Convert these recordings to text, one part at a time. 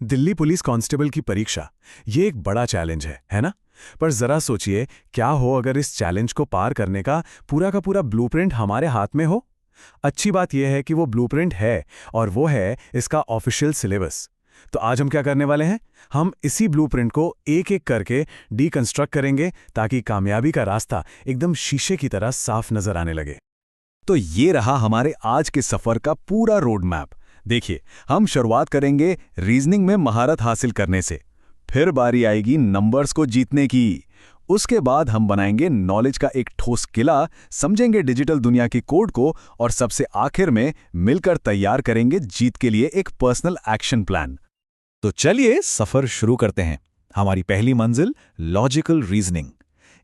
Delhi police constable की परीक्षा, ये एक बड़ा चैलेंज है ना? पर जरा सोचिए, क्या हो अगर इस चैलेंज को पार करने का पूरा ब्लूप्रिंट हमारे हाथ में हो? अच्छी बात यह है कि वो ब्लूप्रिंट है, और वो है इसका ऑफिशियल सिलेबस। तो आज हम क्या करने वाले हैं? हम इसी ब्लूप्रिंट को एक-एक करके डीकंस्ट्रक्ट करेंगे, ताकि कामयाबी का रास्ता एकदम शीशे की तरह साफ नजर आने लगे। तो ये रहा हमारे आज के सफर का पूरा रोड मैप। देखिए, हम शुरुआत करेंगे रीजनिंग में महारत हासिल करने से। फिर बारी आएगी नंबर्स को जीतने की। उसके बाद हम बनाएंगे नॉलेज का एक ठोस किला, समझेंगे डिजिटल दुनिया की कोड को, और सबसे आखिर में मिलकर तैयार करेंगे जीत के लिए एक पर्सनल एक्शन प्लान। तो चलिए सफर शुरू करते हैं। हमारी पहली मंजिल लॉजिकल रीजनिंग।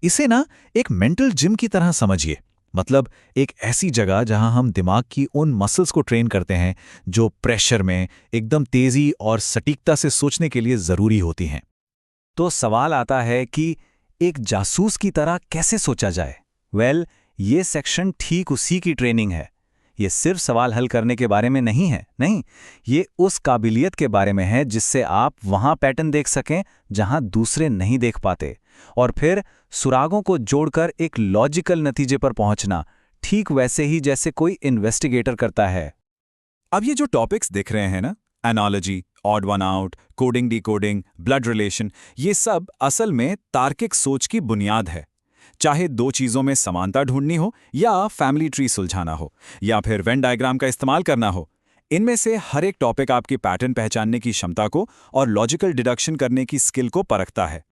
इसे ना एक मेंटल जिम की तरह समझिए। मतलब एक ऐसी जगह जहां हम दिमाग की उन मसल्स को ट्रेन करते हैं जो प्रेशर में एकदम तेजी और सटीकता से सोचने के लिए जरूरी होती हैं। तो सवाल आता है कि एक जासूस की तरह कैसे सोचा जाए। ये सेक्शन ठीक उसी की ट्रेनिंग है। ये सिर्फ सवाल हल करने के बारे में नहीं है, नहीं, ये उस काबिलियत के बारे में है जिससे आप वहां पैटर्न देख सकें जहां दूसरे नहीं देख पाते, और फिर सुरागों को जोड़कर एक लॉजिकल नतीजे पर पहुंचना, ठीक वैसे ही जैसे कोई इन्वेस्टिगेटर करता है। अब ये जो टॉपिक्स दिख रहे हैं ना, analogy, odd one out, coding decoding, blood relation, ये सब असल में तार्किक सोच की बुनियाद है। चाहे दो चीजों में समानता ढूंढनी हो, या फैमिली ट्री सुलझाना हो, या फिर वेन डायग्राम का इस्तेमाल करना हो, इनमें से हर एक टॉपिक आपकी पैटर्न पहचानने की क्षमता को और लॉजिकल डिडक्शन करने की स्किल को परखता है।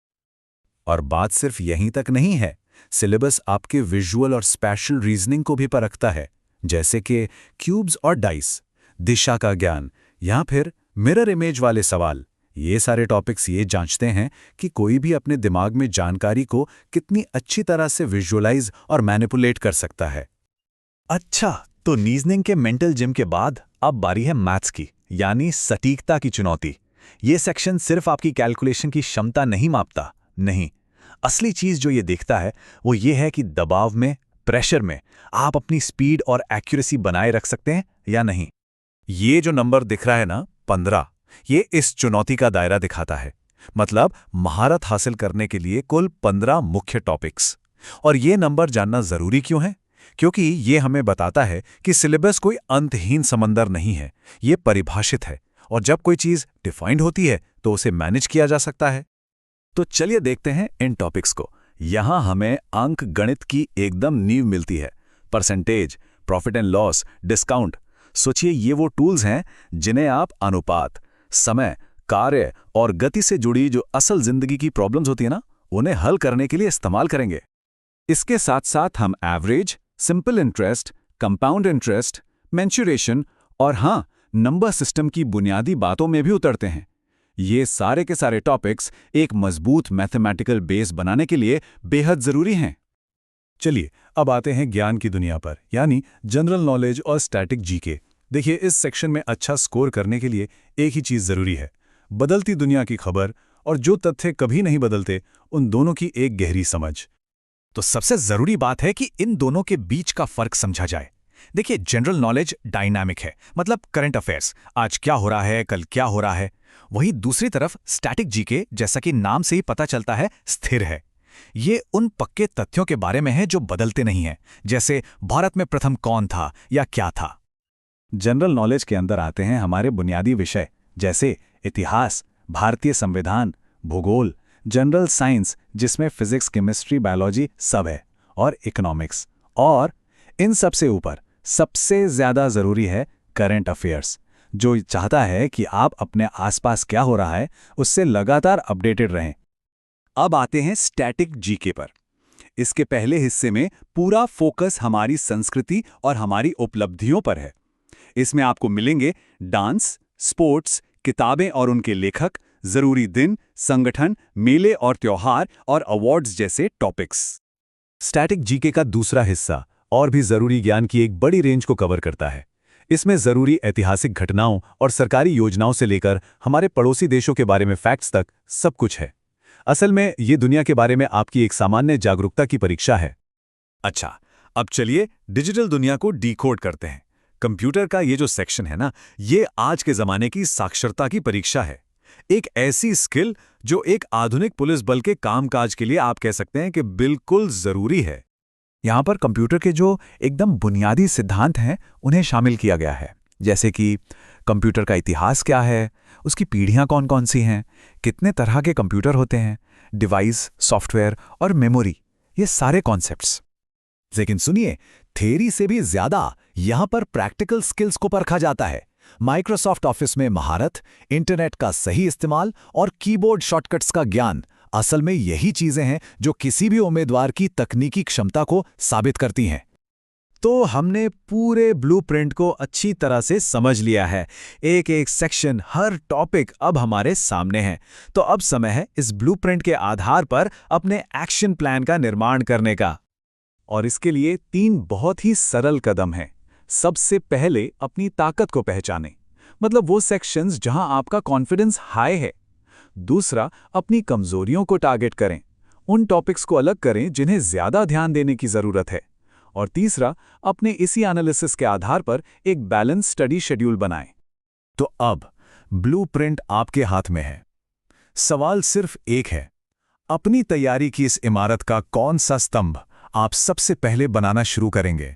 और बात सिर्फ यहीं तक नहीं है। सिलेबस आपके विजुअल और स्पैशल रीजनिंग को भी परखता है, जैसे कि क्यूब्स और डाइस, दिशा का ज्ञान, या फिर मिरर इमेज वाले सवाल। ये सारे टॉपिक्स ये जांचते हैं कि कोई भी अपने दिमाग में जानकारी को कितनी अच्छी तरह से विजुअलाइज और मैनिपुलेट कर सकता है। अच्छा, तो रीजनिंग के मेंटल जिम के बाद अब बारी है मैथ्स की, यानी सटीकता की चुनौती। ये सेक्शन सिर्फ आपकी कैलकुलेशन की क्षमता नहीं मापता, नहीं। असली चीज जो ये देखता है वो ये है कि दबाव में, प्रेशर में आप अपनी स्पीड और एक्यूरेसी बनाए रख सकते हैं या नहीं। ये जो नंबर दिख रहा है ना, 15, ये इस चुनौती का दायरा दिखाता है। मतलब महारत हासिल करने के लिए कुल 15 मुख्य टॉपिक्स। और ये नंबर जानना जरूरी क्यों है? क्योंकि ये हमें बताता है कि सिलेबस कोई अंतहीन समंदर नहीं है, ये परिभाषित है, और जब कोई चीज डिफाइंड होती है तो उसे मैनेज किया जा सकता है। तो चलिए देखते हैं इन टॉपिक्स को। यहां हमें अंक गणित की एकदम नींव मिलती है। Percentage, profit and loss, discount. सोचिए, ये वो टूल्स हैं जिन्हें आप अनुपात, समय, कार्य और गति से जुड़ी जो असल जिंदगी की प्रॉब्लम्स होती है ना, उन्हें हल करने के लिए इस्तेमाल करेंगे। इसके साथ साथ हम average, simple interest, compound interest, mensuration और हाँ, नंबर सिस्टम की बुनियादी बातों में भी उतरते हैं। ये सारे के सारे टॉपिक्स एक मजबूत मैथमेटिकल बेस बनाने के लिए बेहद जरूरी हैं। चलिए अब आते हैं ज्ञान की दुनिया पर, यानी जनरल नॉलेज और स्टैटिक जीके। देखिए, इस सेक्शन में अच्छा स्कोर करने के लिए एक ही चीज जरूरी है, बदलती दुनिया की खबर, और जो तथ्य कभी नहीं बदलते उन दोनों की एक गहरी समझ। तो सबसे जरूरी बात है कि इन दोनों के बीच का फर्क समझा जाए। देखिए, जनरल नॉलेज डायनामिक है, मतलब करंट अफेयर्स, आज क्या हो रहा है, कल क्या हो रहा है। वहीं दूसरी तरफ स्टैटिक जीके, जैसा कि नाम से ही पता चलता है, स्थिर है। ये उन पक्के तथ्यों के बारे में है जो बदलते नहीं हैं, जैसे भारत में प्रथम कौन था या क्या था। जनरल नॉलेज के अंदर आते हैं हमारे बुनियादी विषय, जैसे इतिहास, भारतीय संविधान, भूगोल, जनरल साइंस जिसमें फिजिक्स, केमिस्ट्री, बायोलॉजी सब है, और इकोनॉमिक्स। और इन सबसे ऊपर सबसे ज्यादा जरूरी है करंट अफेयर्स, जो चाहता है कि आप अपने आसपास क्या हो रहा है उससे लगातार अपडेटेड रहें। अब आते हैं स्टैटिक जीके पर। इसके पहले हिस्से में पूरा फोकस हमारी संस्कृति और हमारी उपलब्धियों पर है। इसमें आपको मिलेंगे डांस, स्पोर्ट्स, किताबें और उनके लेखक, जरूरी दिन, संगठन, मेले और त्योहार और अवार्ड्स जैसे टॉपिक्स। स्टैटिक जीके का दूसरा हिस्सा और भी जरूरी ज्ञान की एक बड़ी रेंज को कवर करता है। इसमें जरूरी ऐतिहासिक घटनाओं और सरकारी योजनाओं से लेकर हमारे पड़ोसी देशों के बारे में फैक्ट्स तक सब कुछ है। असल में ये दुनिया के बारे में आपकी एक सामान्य जागरूकता की परीक्षा है। अच्छा, अब चलिए डिजिटल दुनिया को डिकोड करते हैं। कंप्यूटर का ये जो सेक्शन है ना, ये आज के जमाने की साक्षरता की परीक्षा है। एक ऐसी स्किल जो एक आधुनिक पुलिस बल के कामकाज के लिए आप कह सकते हैं कि बिल्कुल जरूरी है। यहाँ पर कंप्यूटर के जो एकदम बुनियादी सिद्धांत हैं उन्हें शामिल किया गया है, जैसे कि कंप्यूटर का इतिहास क्या है, उसकी पीढ़ियाँ कौन कौन सी हैं, कितने तरह के कंप्यूटर होते हैं, डिवाइस, सॉफ्टवेयर और मेमोरी, ये सारे कॉन्सेप्ट्स। लेकिन सुनिए, थ्योरी से भी ज्यादा यहाँ पर प्रैक्टिकल स्किल्स को परखा जाता है। माइक्रोसॉफ्ट ऑफिस में महारत, इंटरनेट का सही इस्तेमाल और कीबोर्ड शॉर्टकट्स का ज्ञान, असल में यही चीजें हैं जो किसी भी उम्मीदवार की तकनीकी क्षमता को साबित करती हैं। तो हमने पूरे ब्लूप्रिंट को अच्छी तरह से समझ लिया है। एक एक सेक्शन, हर टॉपिक अब हमारे सामने है। तो अब समय है इस ब्लूप्रिंट के आधार पर अपने एक्शन प्लान का निर्माण करने का। और इसके लिए 3 बहुत ही सरल कदम हैं। सबसे पहले अपनी ताकत को पहचानें, मतलब वो सेक्शंस जहां आपका कॉन्फिडेंस हाई है। दूसरा, अपनी कमजोरियों को टारगेट करें, उन टॉपिक्स को अलग करें जिन्हें ज्यादा ध्यान देने की जरूरत है। और तीसरा, अपने इसी एनालिसिस के आधार पर एक बैलेंस स्टडी शेड्यूल बनाएं। तो अब ब्लूप्रिंट आपके हाथ में है। सवाल सिर्फ एक है, अपनी तैयारी की इस इमारत का कौन सा स्तंभ आप सबसे पहले बनाना शुरू करेंगे?